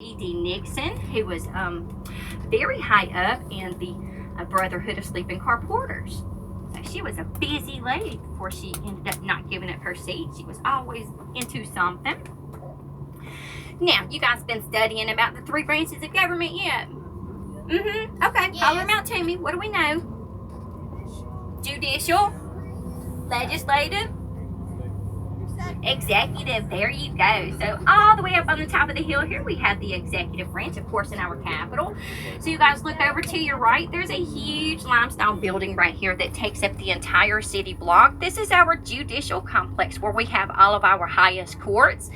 E.D. Nixon, who was very high up in the Brotherhood of Sleeping Car Porters. So she was a busy lady before she ended up not giving up her seat. She was always into something. Now, you guys been studying about the three branches of government yet? Mm-hmm. Okay, Yes. holler them out to me. What do we know? Judicial, legislative, executive. There you go. So all the way up on the top of the hill here we have the executive branch, of course, in our capital. So you guys look over to your right, there's a huge limestone building right here that takes up the entire city block. This is our judicial complex where we have all of our highest courts.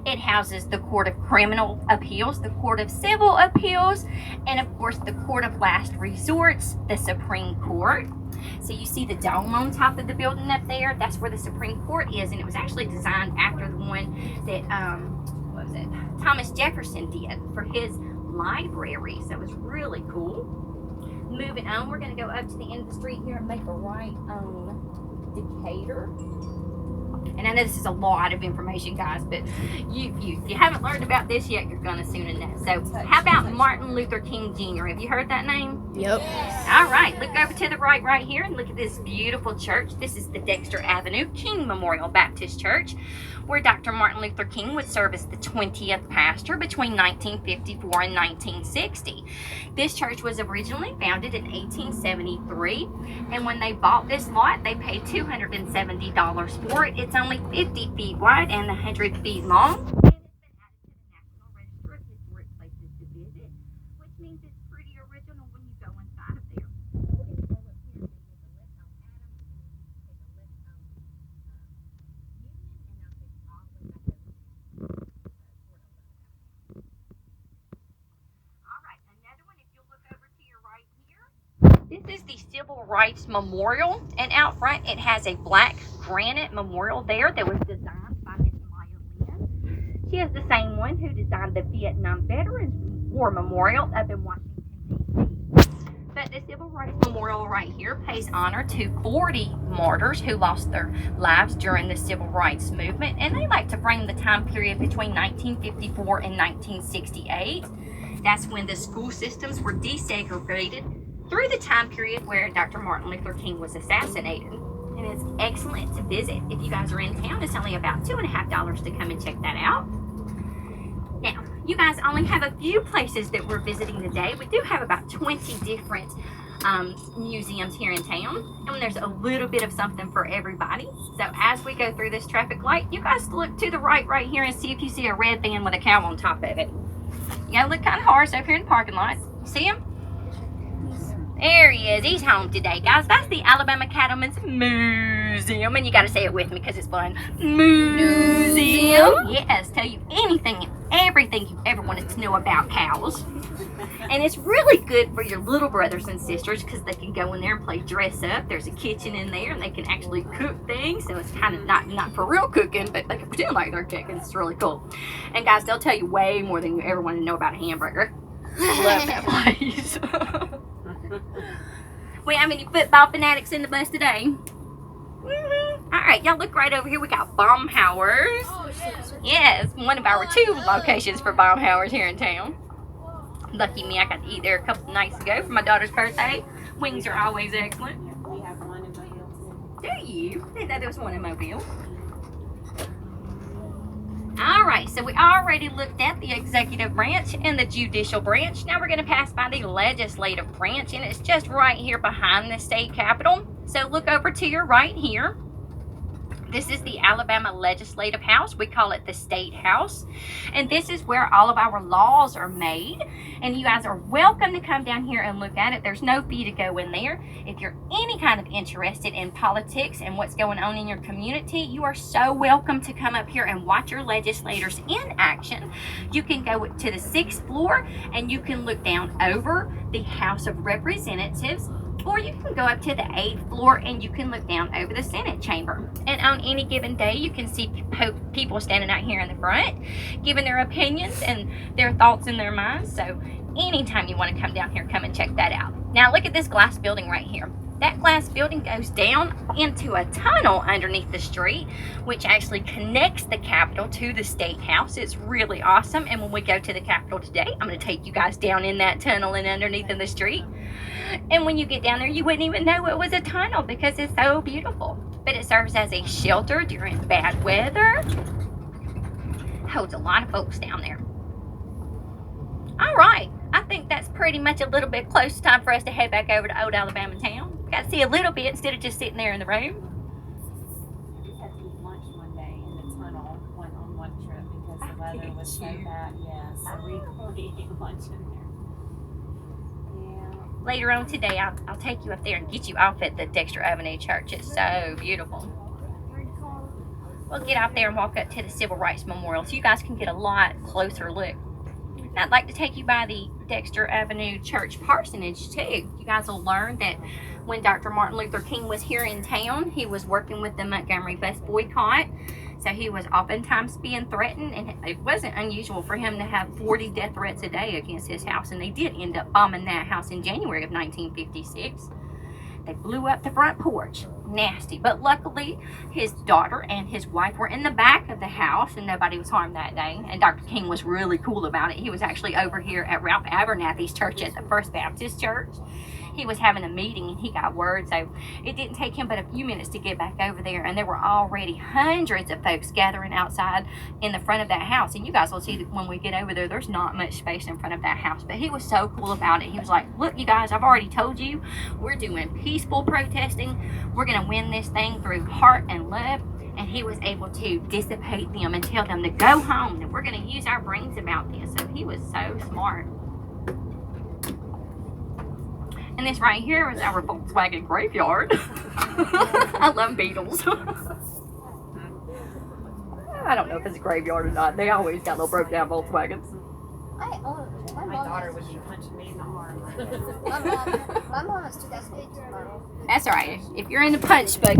It houses the Court of Criminal Appeals, the Court of Civil Appeals, and of course the Court of Last Resorts, the Supreme Court. So you see the dome on top of the building up there? That's where the Supreme Court is, and it was actually designed after the one that what was it? Thomas Jefferson did for his library. So it was really cool. Moving on, we're going to go up to the end of the street here and make a right on Decatur. And I know this is a lot of information, guys, but you haven't learned about this yet, you're going to soon enough. So how about Martin Luther King Jr.? Have you heard that name? Yep. All right, look over to the right here and look at this beautiful church. This is the Dexter Avenue King Memorial Baptist Church, where Dr. Martin Luther King would serve as the 20th pastor between 1954 and 1960. This church was originally founded in 1873, and when they bought this lot, they paid $270 for it. It's only 50 feet wide and 100 feet long. And it's been added to the National Register of Historic Places to visit, which means it's pretty original when you go inside of there. We're going to go up here and take a lift on Adams, and take a lift on Union, and I'll take you all the way back over to All right, another one, if you'll look over to your right here, this is the Civil Rights Memorial, and out front it has a black granite memorial there that was designed by Miss Maya Lynn. She is the same one who designed the Vietnam Veterans War Memorial up in Washington, D.C. But the Civil Rights Memorial right here pays honor to 40 martyrs who lost their lives during the Civil Rights Movement, and they like to frame the time period between 1954 and 1968. That's when the school systems were desegregated through the time period where Dr. Martin Luther King was assassinated. And it's excellent to visit. If you guys are in town, it's only about $2.50 to come and check that out. Now, you guys only have a few places that we're visiting today. We do have about 20 different museums here in town, and there's a little bit of something for everybody. So as we go through this traffic light, you guys look to the right here and see if you see a red van with a cow on top of it. You gotta look kind of hard up here in the parking lot. See him? There he is. He's home today, guys. That's the Alabama Cattlemen's Museum. And you got to say it with me because it's fun. Museum. Yes, tell you anything and everything you ever wanted to know about cows. And it's really good for your little brothers and sisters because they can go in there and play dress up. There's a kitchen in there and they can actually cook things. So it's kind of not for real cooking, but they can pretend like they're cooking. It's really cool. And guys, they'll tell you way more than you ever want to know about a hamburger. Love that place. We have any football fanatics in the bus today? Mm-hmm. All right, y'all look right over here. We got Baumhauer's. Oh, yes, one of our two locations for Baumhauer's here in town. Lucky me, I got to eat there a couple of nights ago for my daughter's birthday. Wings are always excellent. We have one in Mobile. Do you? I didn't know there was one in Mobile. All right, so we already looked at the executive branch and the judicial branch. Now we're going to pass by the legislative branch, and it's just right here behind the state capitol. So look over to your right here. This is the Alabama Legislative House. We call it the State House. And this is where all of our laws are made. And you guys are welcome to come down here and look at it. There's no fee to go in there. If you're any kind of interested in politics and what's going on in your community, you are so welcome to come up here and watch your legislators in action. You can go to the 6th floor and you can look down over the House of Representatives, or you can go up to the 8th floor and you can look down over the Senate chamber. And on any given day, you can see people standing out here in the front, giving their opinions and their thoughts in their minds. So anytime you want to come down here, come and check that out. Now look at this glass building right here. That glass building goes down into a tunnel underneath the street, which actually connects the Capitol to the State House. It's really awesome. And when we go to the Capitol today, I'm going to take you guys down in that tunnel and underneath in the street. And when you get down there, you wouldn't even know it was a tunnel because it's so beautiful. But it serves as a shelter during bad weather. Holds a lot of folks down there. All right, I think that's pretty much a little bit close. Time for us to head back over to Old Alabama Town. Got to see a little bit instead of just sitting there in the room. We had to eat lunch one day in the tunnel on one trip because the weather was so bad. Yeah, so we ate lunch in there. Yeah. Later on today, I'll take you up there and get you off at the Dexter Avenue Church. It's so beautiful. We'll get out there and walk up to the Civil Rights Memorial so you guys can get a lot closer look. And I'd like to take you by the Dexter Avenue Church parsonage too. You guys will learn that when Dr. Martin Luther King was here in town, he was working with the Montgomery bus boycott. So he was oftentimes being threatened, and it wasn't unusual for him to have 40 death threats a day against his house. And they did end up bombing that house in January of 1956. They blew up the front porch. Nasty. But luckily, his daughter and his wife were in the back of the house and nobody was harmed that day. And Dr. King was really cool about it. He was actually over here at Ralph Abernathy's church at the First Baptist Church. He was having a meeting and he got word, so it didn't take him but a few minutes to get back over there, and there were already hundreds of folks gathering outside in the front of that house. And you guys will see that when we get over there, there's not much space in front of that house, but he was so cool about it. He was like, look, you guys, I've already told you, we're doing peaceful protesting. We're gonna win this thing through heart and love. And he was able to dissipate them and tell them to go home, that we're gonna use our brains about this. So he was so smart. And this right here is our Volkswagen graveyard. I love Beetles. I don't know if it's a graveyard or not. They always got little broke down Volkswagens. My daughter would be punching me in the arm. My mom is 2018 model. That's all right. If you're in the punch book,